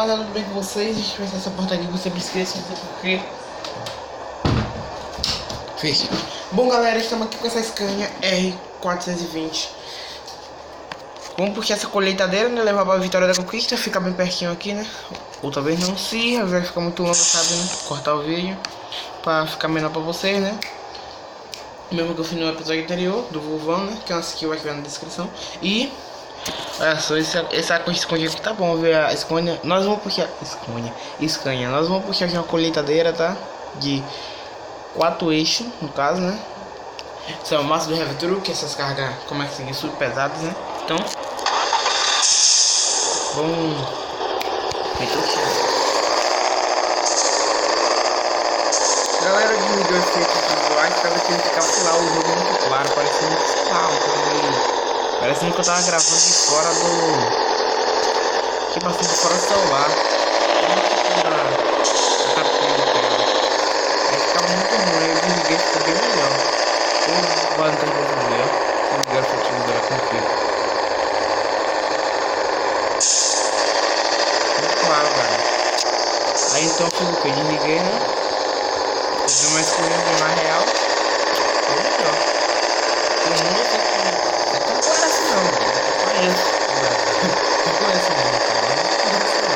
rapaziada, tudo bem com vocês? A gente vai ter essa portaria que você esquece, não sei porquê. Fez. Bom galera, estamos aqui com essa Scania R420. Vamos porque essa colheitadeira, né, levar pra Vitória da Conquista, fica bem pertinho aqui, né? Ou talvez não, se vai ficar muito longo, sabe, né? Cortar o vídeo pra ficar menor pra vocês, né? Mesmo que eu fiz no episódio anterior do Vulvão, né? Que é uma skill vai ficar na descrição. E olha só, essa Scania aqui tá bom, ver a Scania. Nós vamos puxar Scania. Nós vamos puxar aqui uma colheitadeira, tá? De 4 eixos, no caso, né? São massa do Heavy Truck, essas cargas, como é que se diz, super pesadas, né? Então, vamos galera, desligou esse efeito visuais pra ver se ele ficava, sei lá, o jogo muito claro, parecendo que, sei lá, parecendo que eu tava gravando de fora do... tipo assim, de fora do celular. Aí ficava muito ruim, eu desliguei, ficou bem melhor. Vou então pra ver, ó. Se ligar essa utilizadora com fio. Muito claro, cara. Aí então fiz o que? Desliguei, né? Fiz uma escolha na real. Foi melhor. Todo mundo tem que... não claro assim não, mano. Não conheço. Não conheço não, cara. Não conheço não.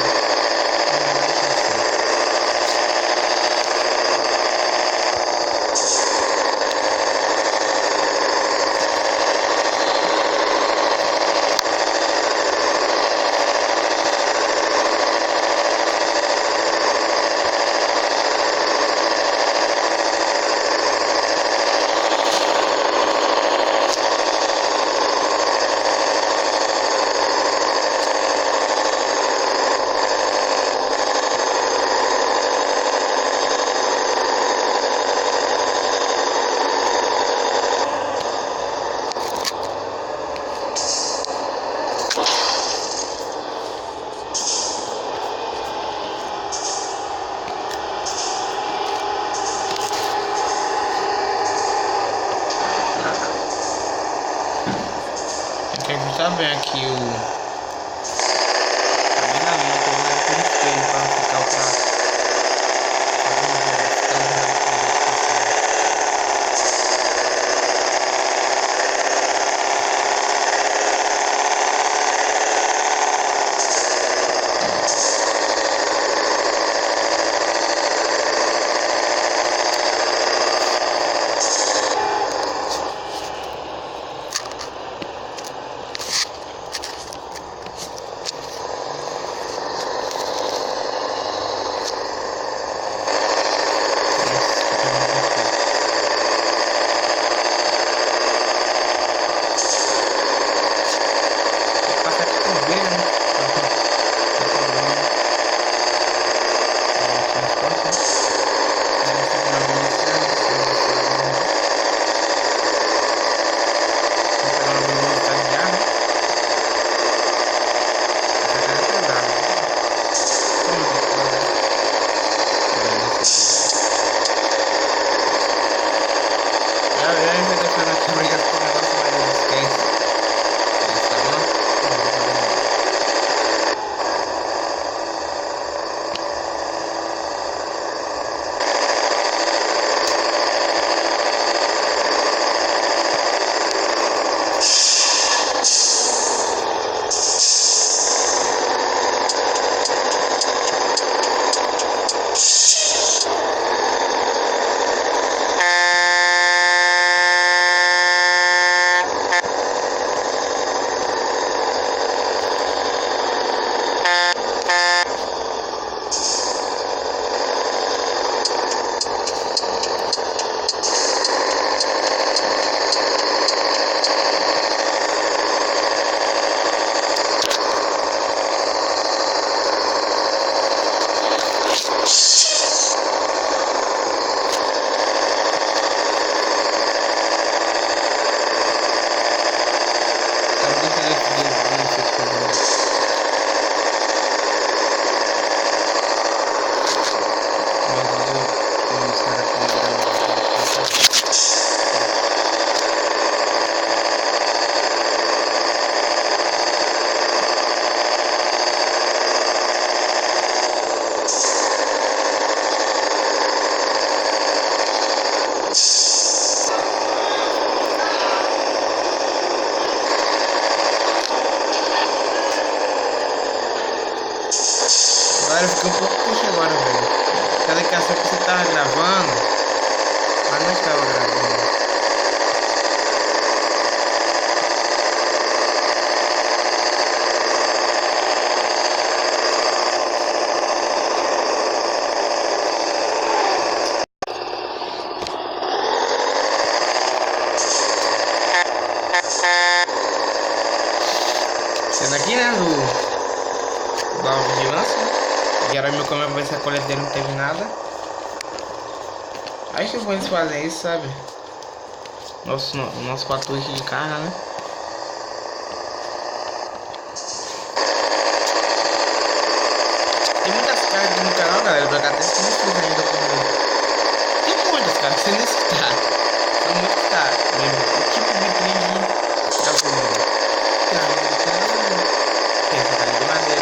Tem que ajustar bem aqui o... tá bem na linha, tô usando por espelho pra não ficar o traço. fiquei um pouco triste agora, velho. Cada que ação que você tava gravando, mas não estava gravando. Sendo aqui, né, da vigilância. E era meu câmera pra ver se a coleta dele não teve nada. Acho que eu vou eles fazerem isso, sabe? Nosso patrulho de carga, né? Tem muitas cargas no canal, galera. Pra cá até se inscrever ainda comigo. Tem muitas cargas sem necessitar. São muitas cargas. O tipo de vitrine de gasolina. Tem essa carga de madeira.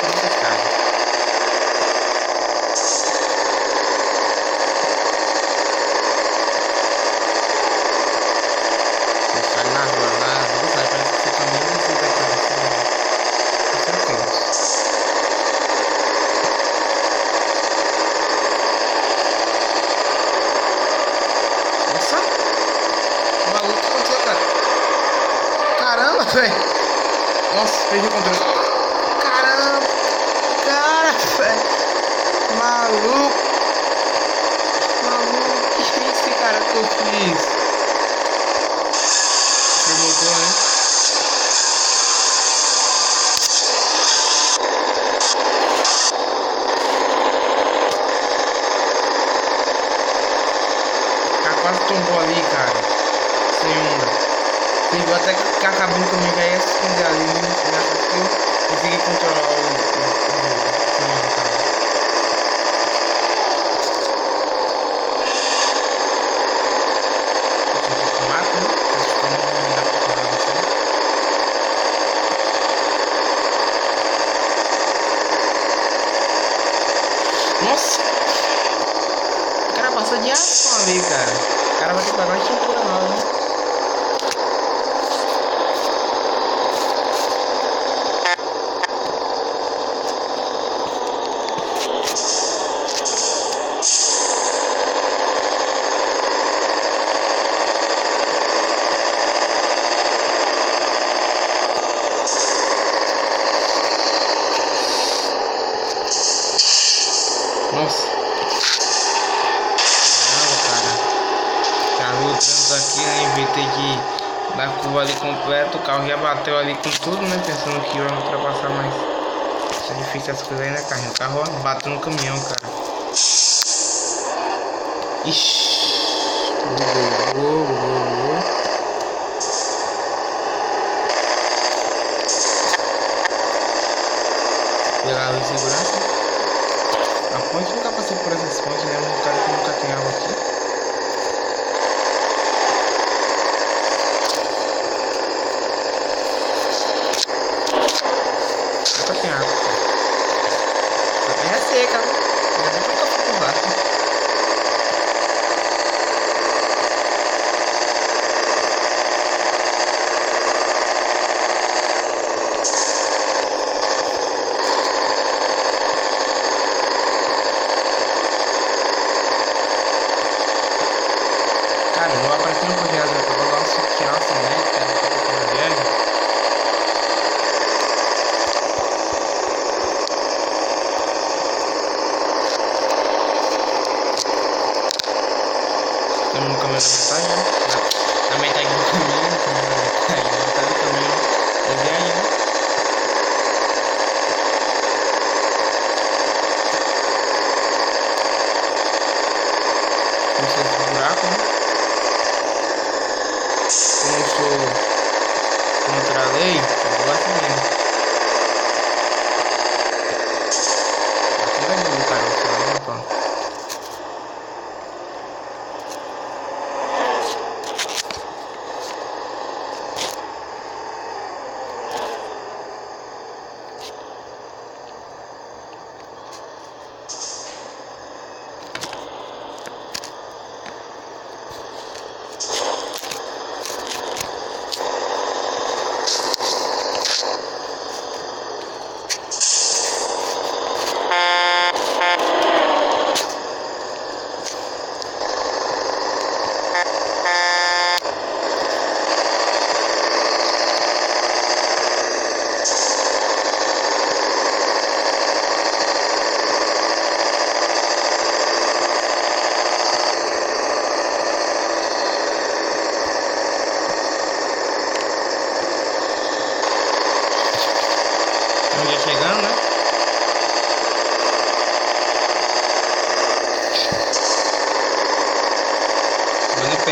Muitas cargas. Na rua, parece que você também precisa daquela certeza. Nossa! O maluco que aconteceu, cara? Caramba, velho! Nossa, perdi o controle. Caramba! Cara, velho! Maluco! Maluco! Que é esse cara que eu fiz? Voltou, né? Quase tombou ali, cara. Sem onda. Você viu até que acabou o caminho, já ia se esconder ali. Eu consegui controlar o caminho, cara. Nossa! O cara passou de ação ali, cara. O cara vai ter que pagar uma tintura nova, né? Nossa. Caramba, cara. Travou o trânsito aqui, né? Inventei de dar curva ali completo. O carro já bateu ali com tudo, né? Pensando que ia ultrapassar, mas é difícil essas coisas aí, né, carro? O carro bateu no caminhão, cara. Ixi. Pegar a luz de segurança. A ponte nunca passei por essas pontes, né? Um cara que nunca tem água aqui. Nunca tem água. Essa terra é seca. Ainda bem que eu nunca fui por lá. Cara, eu vou aparecendo por viagem, eu vou dar uma tirar uma soneca, cara, pra ter uma viagem. Estamos no caminho da metade, né? Na metade do caminho, na metade do caminho da viagem, né? Começou esse buraco, né? Como eu sou contra a lei, eu vou assim mesmo. Aqui vai vir, cara, você vai ver, pô.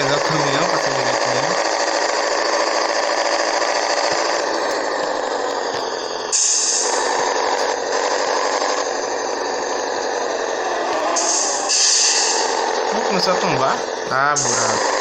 pesar o caminhão pra ser direto mesmo. Não começou a tombar? Ah, buraco.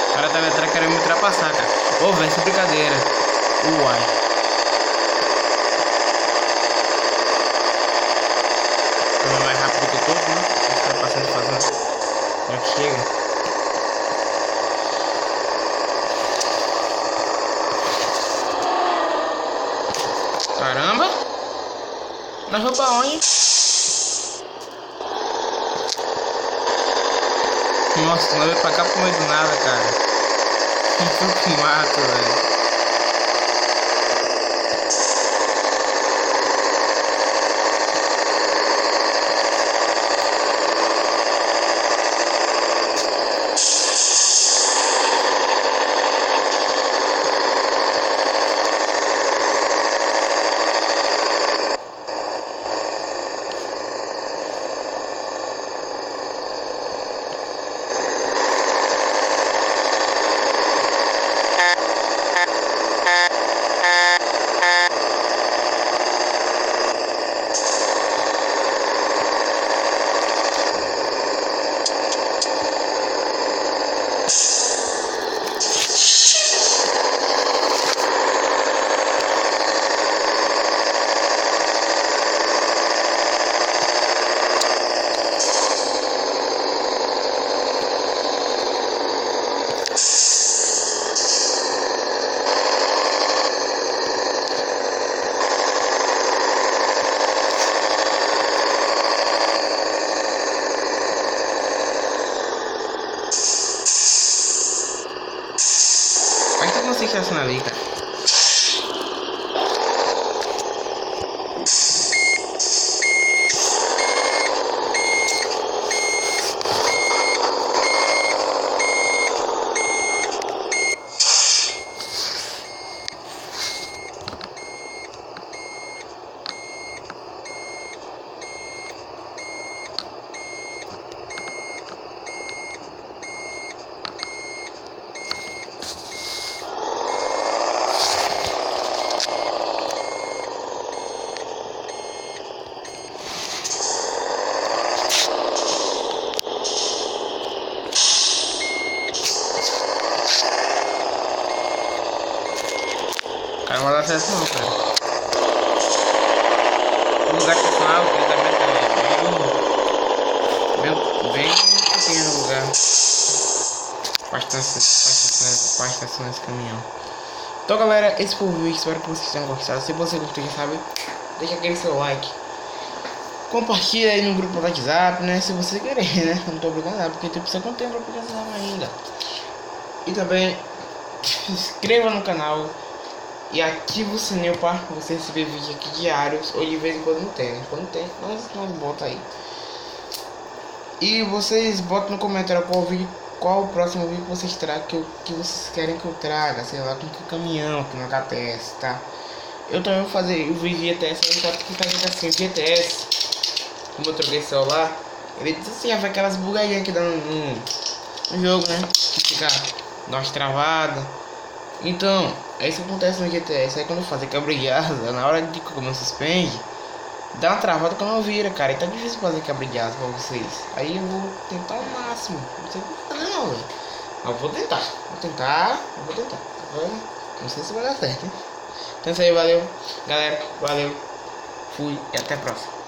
O cara tava atrás querendo me ultrapassar, cara. Ô, velho, essa brincadeira. Uai. Então é mais rápido que todo, né? Você tá passando fazendo. Já que chega. Caramba! Nós vamos pra onde? Nossa, nós vamos pra cá pro meio do nada, cara. Que foi pro mato, velho. Mas eu não sei estacionar ali, cara. Cara, não vai dar certo não, cara. O lugar que eu falo, ele também é bem pequeno o lugar. Pra estacionar esse caminhão. Então galera, esse foi o vídeo, espero que vocês tenham gostado. Se você gostou, já sabe, deixa aquele seu like. Compartilha aí no grupo do WhatsApp, né? Se você querer, né? Eu não tô obrigando nada, porque tipo, você não tem grupo do WhatsApp ainda. E também se inscreva no canal e ative o sininho para você receber vídeos aqui diários, ou de vez em quando não tem, né? Quando tem, nós bota aí. E vocês botam no comentário qual o próximo vídeo que vocês tragam, que vocês querem que eu traga, sei lá, com que caminhão, que não acontece, tá? Eu também vou fazer o vídeo de GTS, eu vou fazer assim, o GTS, como eu troquei celular, ele diz assim, vai aquelas bugadinhas que dá no jogo, né? Que fica, dá umas travadas. Então, é isso que acontece no GTS, aí quando eu fazer quebra de asa, na hora de que eu suspende, dá uma travada que não vira, cara, e tá difícil fazer quebra de asa pra vocês. Aí eu vou tentar o máximo, não sei como não, velho. Mas vou tentar. Não sei se vai dar certo, hein? Então é isso aí, valeu, galera, valeu, fui e até a próxima.